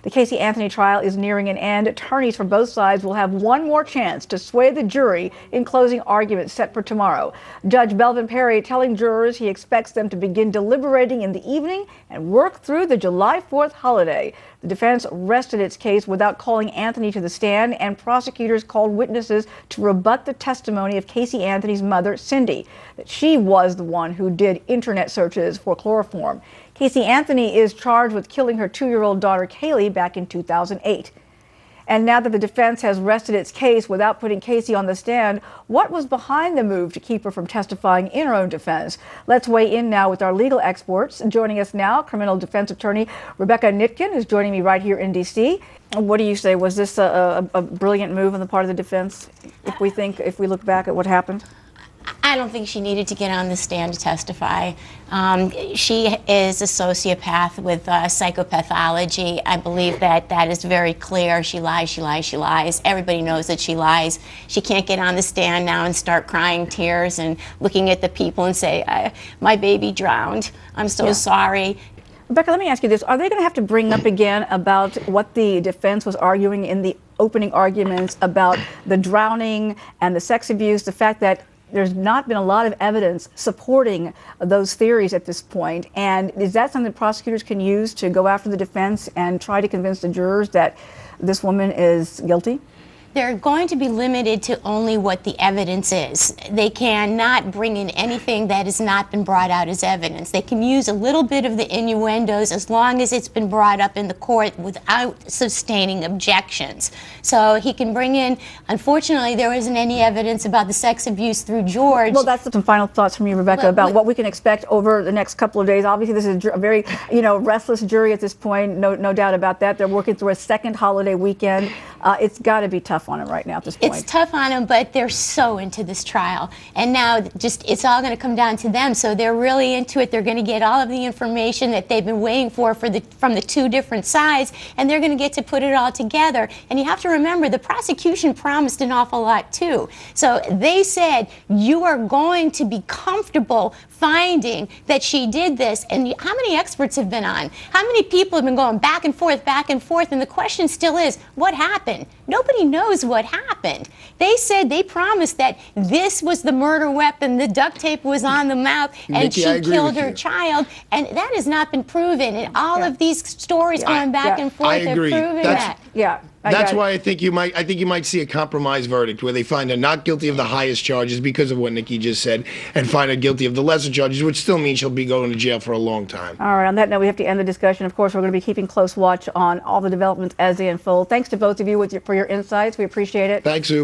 The Casey Anthony trial is nearing an end. Attorneys for both sides will have one more chance to sway the jury in closing arguments set for tomorrow. Judge Belvin Perry telling jurors he expects them to begin deliberating in the evening and work through the July 4th holiday. The defense rested its case without calling Anthony to the stand, and prosecutors called witnesses to rebut the testimony of Casey Anthony's mother, Cindy, that she was the one who did internet searches for chloroform. Casey Anthony is charged with killing her 2-year-old daughter, Kaylee, back in 2008. And now that the defense has rested its case without putting Casey on the stand, what was behind the move to keep her from testifying in her own defense? Let's weigh in now with our legal experts. Joining us now, criminal defense attorney Rebecca Nitkin is joining me right here in D.C. What do you say? Was this a brilliant move on the part of the defense, if we look back at what happened? I don't think she needed to get on the stand to testify. She is a sociopath with psychopathology. I believe that is very clear. She lies, she lies, she lies. Everybody knows that she lies. She can't get on the stand now and start crying tears and looking at the people and say, my baby drowned. I'm so sorry. Rebecca, let me ask you this. Are they going to have to bring up again about what the defense was arguing in the opening arguments about the drowning and the sex abuse, the fact that there's not been a lot of evidence supporting those theories at this point? And is that something that prosecutors can use to go after the defense and try to convince the jurors that this woman is guilty? They're going to be limited to only what the evidence is. They cannot bring in anything that has not been brought out as evidence. They can use a little bit of the innuendos as long as it's been brought up in the court without sustaining objections. So he can bring in, unfortunately, there isn't any evidence about the sex abuse through George. Well, that's some final thoughts from you, Rebecca, about what we can expect over the next couple of days. Obviously, this is a very, restless jury at this point, no doubt about that. They're working through a second holiday weekend. It's got to be tough on them right now at this point. It's tough on them, but they're so into this trial. And now it's all going to come down to them. So they're really into it. They're going to get all of the information that they've been waiting for from the two different sides, and they're going to get to put it all together. And you have to remember, the prosecution promised an awful lot too. So they said, you are going to be comfortable finding that she did this. And how many experts have been on? How many people have been going back and forth, and the question still is, what happened? Nobody knows what happened. They said, they promised that this was the murder weapon, the duct tape was on the mouth, and Nikki, she killed her child, and that has not been proven. And all of these stories going back and forth have proven that. That's why I think you might see a compromise verdict where they find her not guilty of the highest charges because of what Nikki just said, and find her guilty of the lesser charges, which still means she'll be going to jail for a long time. All right, on that note, we have to end the discussion. Of course, we're going to be keeping close watch on all the developments as they unfold. Thanks to both of you for your insights. We appreciate it. Thanks, Sue.